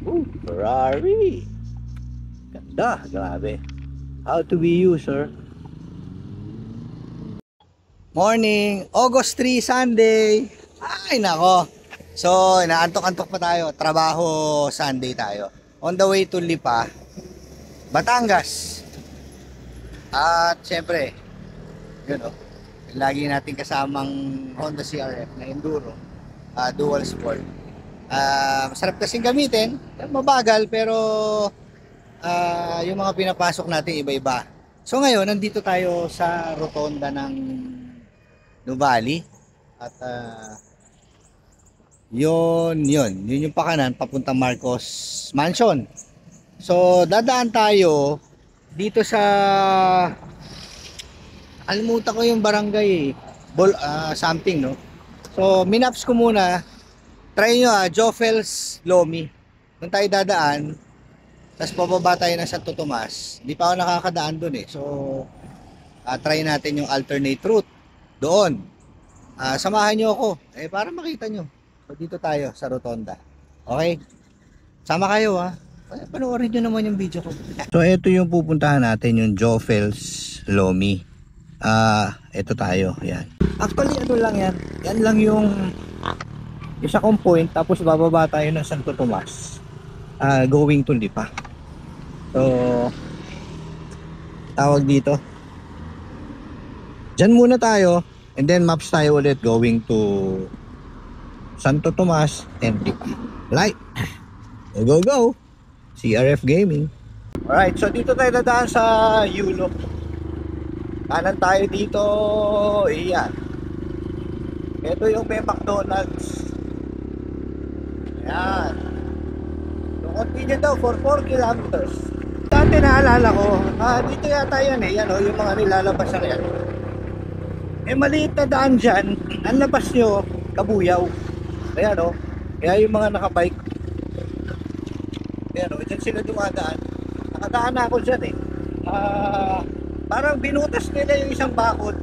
Ferrari. Ganda, grabe. How to be you, sir? Morning, August 3, Sunday. Ay, nako. So, inaantok-antok pa tayo. Trabaho Sunday tayo. On the way to Lipa, Batangas. At syempre, yun o. Lagi natin kasamang Honda CRF na Enduro, dual sport. Masarap kasing gamitin, mabagal pero yung mga pinapasok natin iba-iba. So ngayon, nandito tayo sa rotonda ng Nuvali at yun yung pakanan papunta Marcos Mansion. So dadaan tayo dito sa, alimutan ko yung barangay something, no? So minaps ko muna. Try nyo Jofels Lomi. Doon tayo dadaan. Tapos pababa tayo ng Santo Tomas. Hindi pa ako nakakadaan doon eh. So try natin yung alternate route doon. Samahan nyo ako para makita nyo. So dito tayo sa Rotonda. Okay? Sama kayo panoorin nyo naman yung video ko. So ito yung pupuntahan natin, yung Jofels Lomi. Ito tayo. Yan. Actually ano lang yan. Yan lang yung isa kong point. Tapos bababa tayo ng Santo Tomas. Going to Lipa. So tawag dito. Diyan muna tayo. And then maps tayo ulit going to Santo Tomas and Lipa. Right. Go go. CRF Gaming. Alright, so dito tayo dadaan sa Yulo. Kanan tayo dito. Iyan. Ito yung may McDonald's. Ayan. So continue daw for 4 kilometers. Dati naalala ko, dito yata yan yan yung mga nilalabas na yan. Maliit na daan dyan, ang labas nyo, Kabuyaw. Ayan kaya yung mga nakabike, ayan dyan sila dumadaan. Nakadaan na ako dyan parang binutas nila yung isang bakod.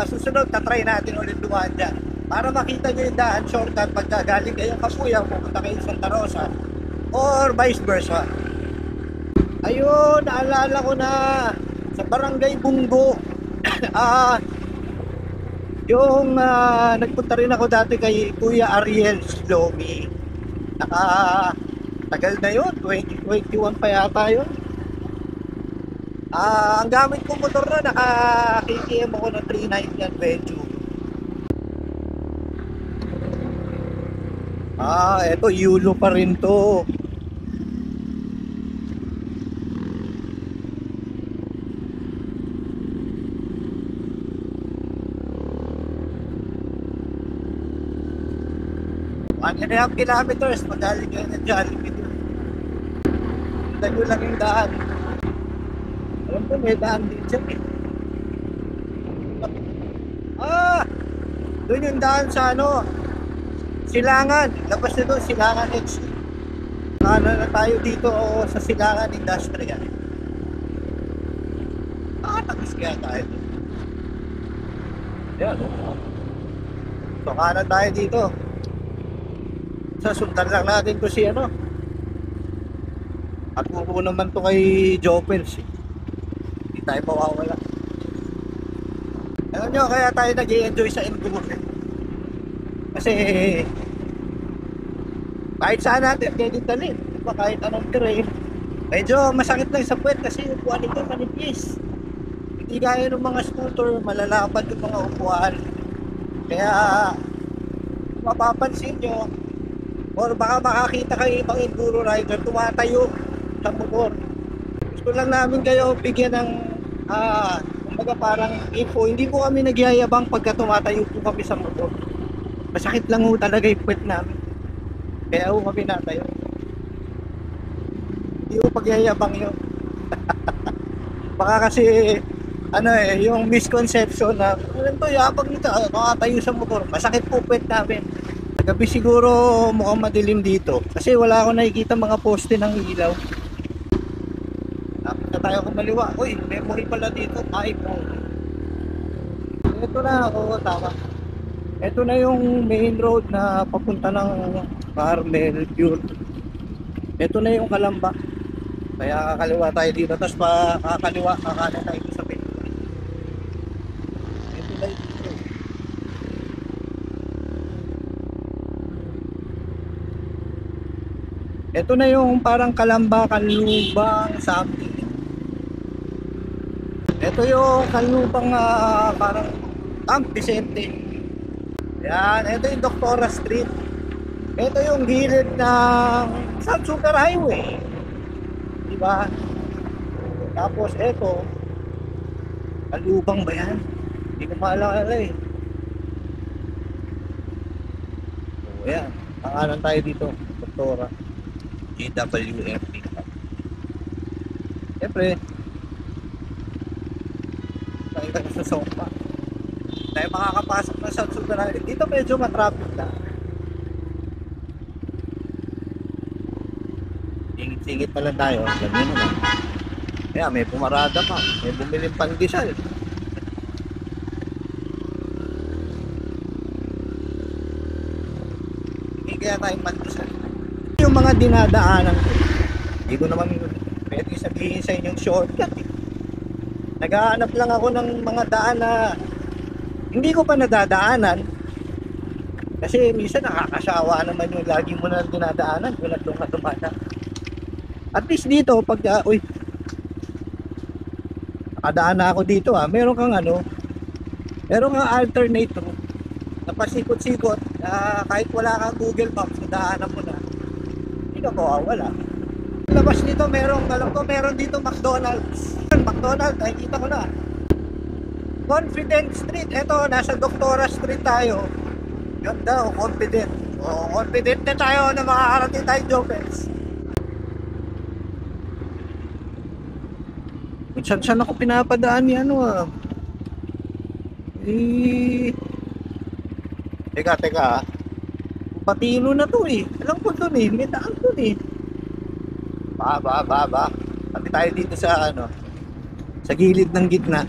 Susunod, tatry natin ulit dumaan dyan para makita nyo yung daan, shortcut pagka galing kayong Kabuyaw, pupunta kayo sa Santa Rosa or vice versa. Ayun, naalala ko na sa Barangay Bunggo. Yung nagpunta rin ako dati kay Kuya Ariel Slomi. Tagal na yun, 2021 pa yata yun. Ang gamit kong motor na naka-KTM ako ng 390 Adventure. Eto Yulo pa rin to. One and a half kilometers, magaling kayo ng Jollibee doon. Sundan nyo lang yung daan. Alam ko may daan din siya doon yung daan sa Silangan. Labas na doon, Silangan X. Na tayo dito sa Silangan Industrial. Nakatagis kaya tayo doon. Yan so kanan tayo dito. Sasundan lang natin to si at pupo naman to kay Jopels hindi tayo mawawala. Alam nyo, kaya tayo nag-i-enjoy sa Enduro kasi kahit saan natin pwede talin, diba? Kahit anong terrain, medyo masakit lang sa puwet kasi upuan ito manipis, hindi gaya ng mga scooter malalapad yung mga upuan. Kaya mapapansin nyo or baka makakita kayo ibang enduro rider tumatayo sa motor. Gusto lang namin kayo bigyan ng kumbaga parang info. Hindi po kami nagyayabang pagka tumatayo po kami sa motor. Masakit lang talaga yung puwet namin. Kaya kami natayo. Hindi po pagyayabang yun. Baka kasi yung misconception na yabang nito, makatayo sa motor. Masakit po puwet namin. Gabi siguro mukhang madilim dito kasi wala akong nakikita mga poste ng ilaw. Tapos na tayo kumaliwa. Uy, memory pala dito. Ito na, tama. Ito na yung main road na papunta ng Carmel, yun. Ito na yung Kalamba. Kaya kakaliwa tayo dito. Tapos pa kakaliwa, kakanan tayo dito sa Pinoy. Ito na yung dito. Ito na yung parang Kalamba, Kanlubang, something. Ito yung Kanlubang parang Camp Vicente. Yan, ito yung Doctora Street. Ito yung gilid ng South Sugar Highway. Diba? Tapos ito, Kanlubang ba yan? Hindi ko maalala eh. So, yan. Pangalan tayo dito, Doctora. GWFP. Siyempre, tayo ka sa Songpa. Tayo makakapasok na sa Sugar Highway. Dito medyo matraffic na. Singit-singit pa lang tayo. Ganyan naman. Kaya may pumarada pa. May bumiling pandesal. Hindi kaya tayong pandesal. Yung mga dinadaanan ko, hindi ko naman pwede sabihin sa inyong shortcut eh. Naghahanap lang ako ng mga daan na hindi ko pa nadadaanan. Kasi minsan nakakasawa naman yung lagi mo na dinadaanan kung doon ka dumana. At least dito, pag, nakadaan na ako dito meron kang meron kang alternate route na pasikot-sikot na kahit wala kang Google Maps, nadaanan mo na. Hindi ka mawawala. Labas nito, alam ko meron dito McDonald's. McDonald's, nakikita ko na. Confident Street, eto, nasa Doctora Street tayo. Ganda, confident. Confident na tayo na makakarating tayo Jopels. Kung saan ako pinapadaan ni teka, patino na to eh. Alam ko dun eh, may daan dun eh. Ba. Pati tayo dito sa sa gilid ng gitna.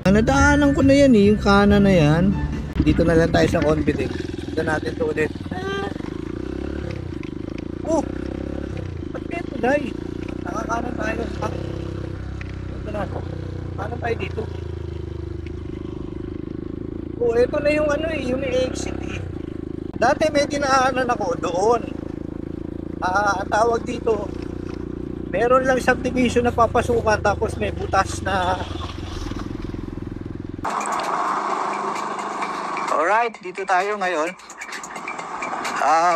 Nadaanan ko na yan eh, yung kanan na yan. Dito na lang tayo sa Confident. Sundan natin to ulit. Oh! Ba't kaya ito, Day? Nakakanan tayo. Ito na. Kanan tayo dito. Oh, ito na yung yung exit eh. Dati may dinaanan ako doon. Tawag dito, meron lang subdivision na papasukan tapos may butas na. Alright, dito tayo ngayon.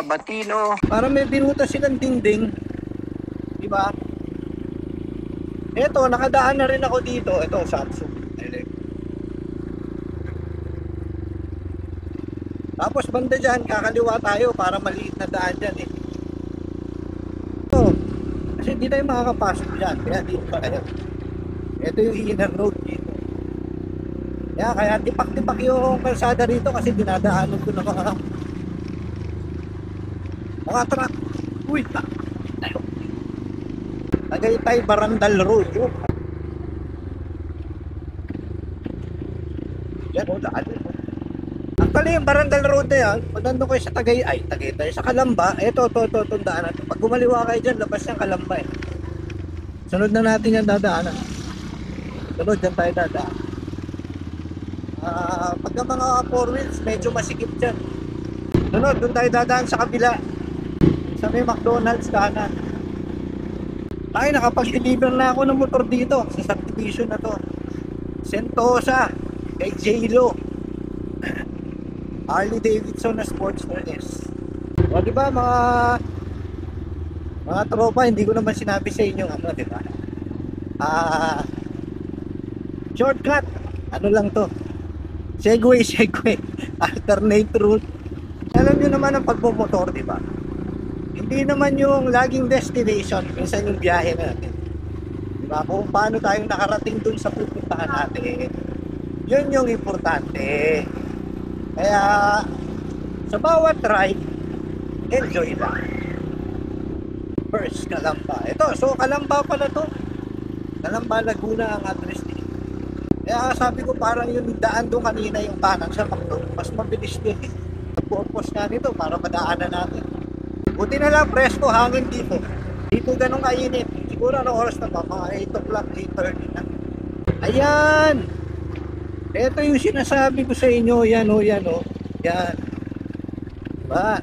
Batino. Para may binutas silang dingding. Diba? Eto, nakadaan na rin ako dito. Ito, Samsung. Tapos banda dyan, kakaliwa tayo para maliit na daan dyan eh. Ito, kasi hindi tayo makakapasok dyan. Kaya dito pa tayo. Ito yung inner road dito. Kaya tipak-tipak yung kalsada rito kasi dinadaanan ko ng mga truck. Uy, tayo. Tagaytay Barandal Road. Yan o, daan. Actually, yung Barandal Road na yan, pag nandun kayo sa Tagaytay, sa Kalamba, ito, itong daanan. Pag gumaliwa kayo dyan, labas yung Kalamba eh. Sunod na natin yan dadaanan. Sunod, dyan tayo dadaan. Pagka mga 4 wheels, medyo masikip dyan. Sunod, doon tayo dadaan sa kabila. Sa may McDonald's kanan. Ay, nakapag-deliver na ako ng motor dito sa subdivision na to. Sentosa, kay J-Lo. Harley Davidson na Sportster S. O diba mga tropa, hindi ko naman sinabi sa inyo diba? Shortcut. Ano lang to? Segway. Alternate route. Alam nyo naman ang pagbumotor, diba? Hindi naman yung laging destination, minsan yung biyahe natin. Diba? Kung paano tayo nakarating dun sa pupuntahan natin. Yun yung importante. Kaya sa bawat ride, enjoy lang. First, Kalamba. Ito, so Kalamba pala to. Kalamba, Laguna ang address dito. Kaya sabi ko parang yung daan doon kanina yung kanan sa Macdo, mas mabilis din. Purpose nga nito para madaanan natin. Buti na lang presko hangin dito. Di po ganun kainit. Siguro ano oras na ba? Mga 8 o'clock, 8:30 na. Ayan! Ito yung sinasabi ko sa inyo. Yan o, yan o. Yan. Diba?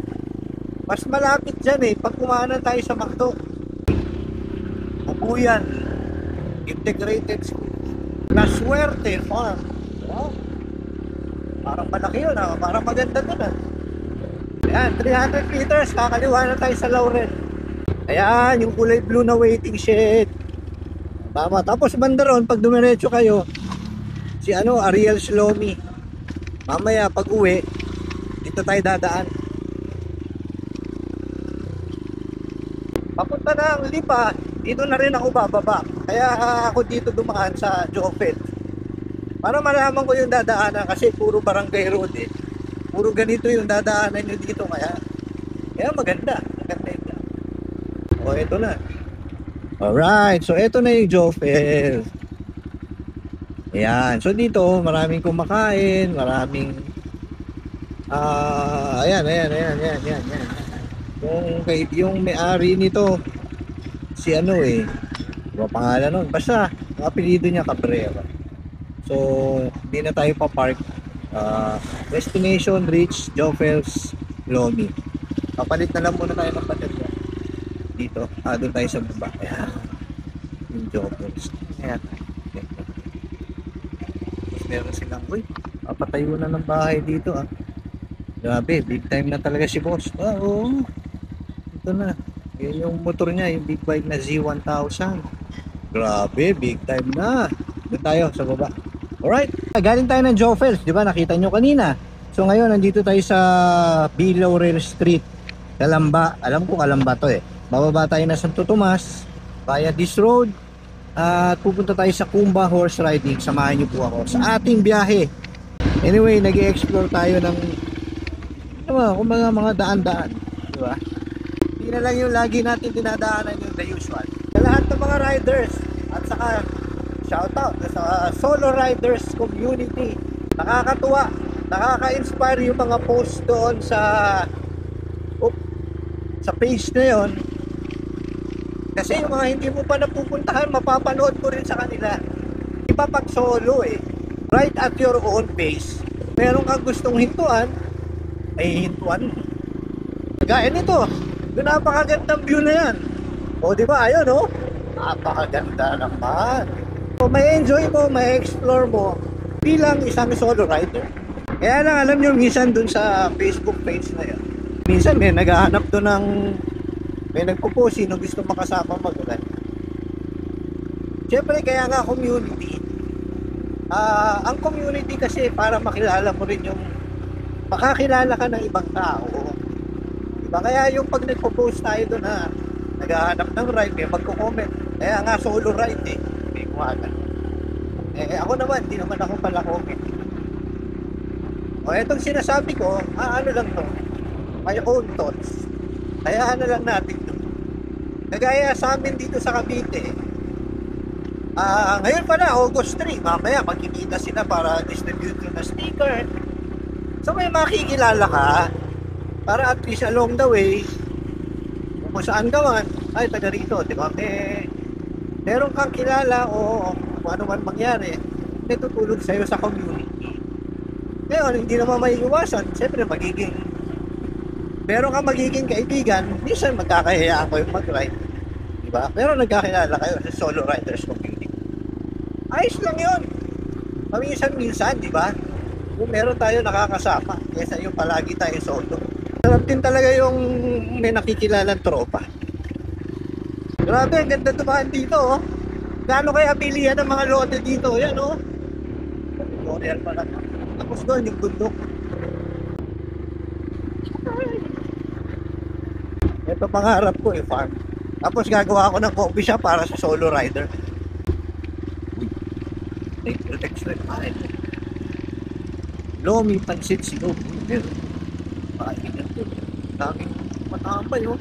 Mas malapit dyan eh. Pag kumanan tayo sa McDo. Bubuyan. Integrated School. Naswerte Farm. Diba? Parang malaki yun ha. Parang maganda dun ha. Ayan, 300 meters. Kakaliwa na tayo sa Laurel. Ayan, yung kulay blue na waiting shed. Tama. Tapos banda ron, pag dumiretso kayo, si Ariel Slomi. Mamaya pag uwi, dito tayo dadaan. Papunta na ang Lipa, dito na rin ako bababa. Kaya ako dito dumaan sa Jofel. Para malaman ko yung dadaanan kasi puro barangay road eh. Puro ganito yung dadaanan nyo dito kaya maganda. Maganda yun. O, ito na. Alright, so ito na yung Jofel. Ayan, so dito maraming kumakain, maraming ayan. Yung may-ari nito si ano pangalan nun, basta ang apelyido niya Cabrera. So hindi na tayo pa-park. Destination reach Jofel's Lomi. Papalit na lang muna tayo ng baterya dito. Doon tayo sa baba. Ayan, yung Jofel's. Ayan. Meron silang, papatayo na ng bahay dito Grabe, big time na talaga si boss. Oo. Ito na. Yun yung motor niya, yung big bike na Z1000. Grabe, big time na. Doon tayo sa baba. Alright. Galing tayo ng Jofels, di ba? Nakita nyo kanina. So ngayon, nandito tayo sa B. Laurel Street. Kalamba. Alam ko Kalamba to eh. Bababa tayo na Santo Tomas via this road. At pupunta tayo sa Kumba Horse Riding. Samahan niyo po ako sa ating biyahe. Anyway, nag-i-explore tayo ng kumbaga mga daan-daan, di ba? Hindi na lang yung lagi natin dinadaanan yung the usual. Sa lahat ng mga riders at saka shoutout sa solo riders community. Nakakatuwa, nakaka-inspire yung mga post doon sa page na yon. Kasi yung mga hindi mo pa napupuntahan, mapapanood mo rin sa kanila. Iba pag solo eh. Ride at your own pace. Meron kang gustong hintuan, ay hintuan. Gaya nito, yung napakagandang view na yan. O diba, ayun o. Napakaganda naman. So may enjoy mo, may explore mo bilang isang solo rider. Kaya lang alam nyo, minsan dun sa Facebook page na yan, minsan may naghahanap dun ng may nagpo-post sino gusto makasama mag-ride. Siyempre kaya nga community. Ang community kasi para makilala mo rin yung makakilala ka ng ibang tao. Diba? Kaya yung pag nagpo-post tayo doon na naghahanap ng ride, may magko-comment. Kaya nga solo ride eh. May kuwagan. Ako naman, hindi naman ako pala comment. O etong sinasabi ko, ano lang to, my own thoughts. Kaya ano lang natin to. Kagaya sa amin dito sa Cavite, ngayon pa na, August 3, mamaya magkikita sila para distribute na sticker. So may makikilala ka para at least along the way kung saan ka man, ay taga rito, di ba? Meron kang kilala o kung ano man mangyari, may tutulog sa'yo sa community. Ngayon, hindi naman may iwasan, siyempre meron kang magiging kaibigan, minsan magkakahiyaan ko yung mag-ride, di ba? Pero nagkakilala kayo sa solo riders community. Ayos lang yun. Paminsan-minsan, di ba? Kung meron tayo nakakasama, kesa yung palagi tayo solo. Sarap din talaga yung may nakikilalang tropa. Grabe, ang ganda tumahan dito, oh. Gaano kaya pilihan ng mga lote dito? Yan, oh. Tutorial pala. Tapos doon, yung bundok. Ito pangarap ko, farm. Tapos gagawa ako ng coffee shop para sa solo rider. Uy, protection. Lomi, pansit, sigaw. Pero, pahin na ito. Daming matambay, oh.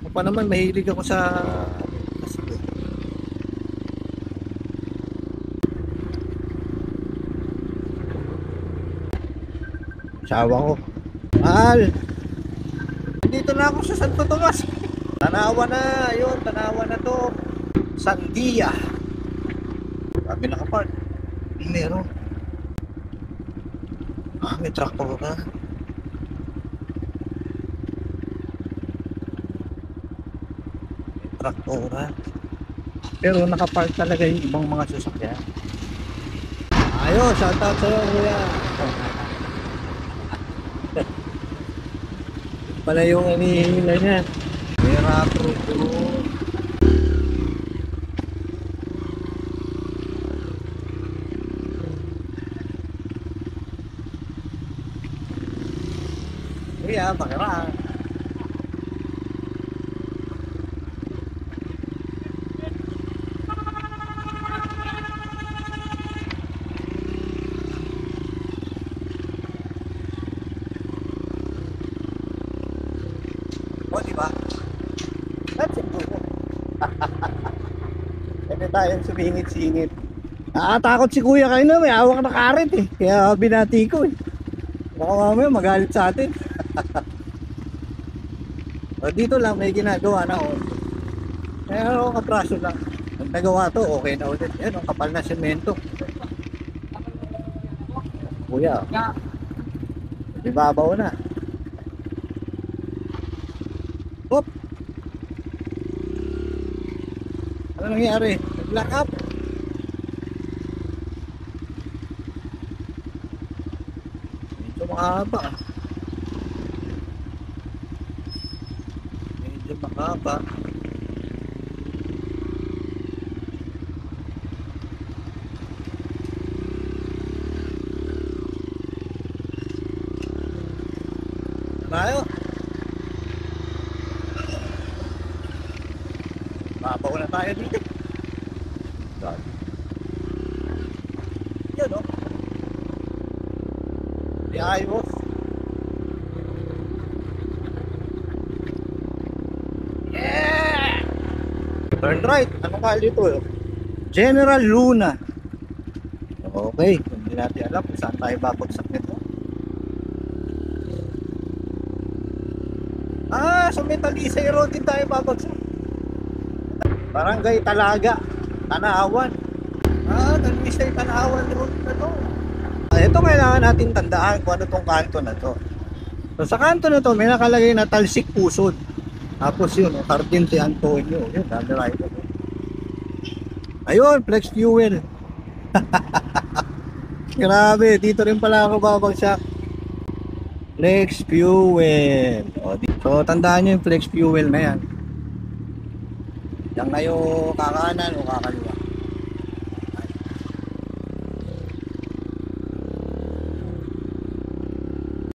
Ako pa naman, mahilig ako sa sigaw. Sawa ko. Mahal! Dito na ako sa Santo Tomas. Tanawan na, yun, tanawan na to. Sandia. Sabi nakapark. Meron. May traktor na. May traktora. Pero nakapark talaga yung ibang mga sasakyan. Ayos, shoutout sa'yo kuya. Pala yung inihila niya. Pera bro. Kuya, pakira. O, diba? That's it, bro. Pwede tayong sumingit-singit. Nakatakot si kuya kanina, may hawak na karet eh. Kaya binati ko eh. Baka mamaya magalit sa atin. O, dito lang may ginagawa na o. Pero kapraso lang. Pag nagawa to, okay na ulit. Yan, ang kapal na semento. Kuya, ibabaw na. Hop! Ano nangyari? Nag-lock up. Medyo mahaba. Medyo mahaba. Tayo. Babaw na tayo dito. Yan o. Di ayos. Yeah! Turn right. Ano ka dito? General Luna. Okay. Hindi natin alam kung saan tayo babagsak nito. Sa Metalisay Road din tayo babagsak. Barangay Talaga, Tanawan. Talisay Tanawan Road na to. Ito kailangan natin tandaan kung ano tong kanto na to. So, sa kanto na to, may nakalagay na Talsik Pusod. Tapos yun, Jardin si Antonio. Yun, dami rider. Ayun, Flex Fuel. Grabe, dito rin pala ako babagsak. Flex Fuel. So, tandaan nyo yung Flex Fuel na yan. Yan kayo kakanan o kakaliwa.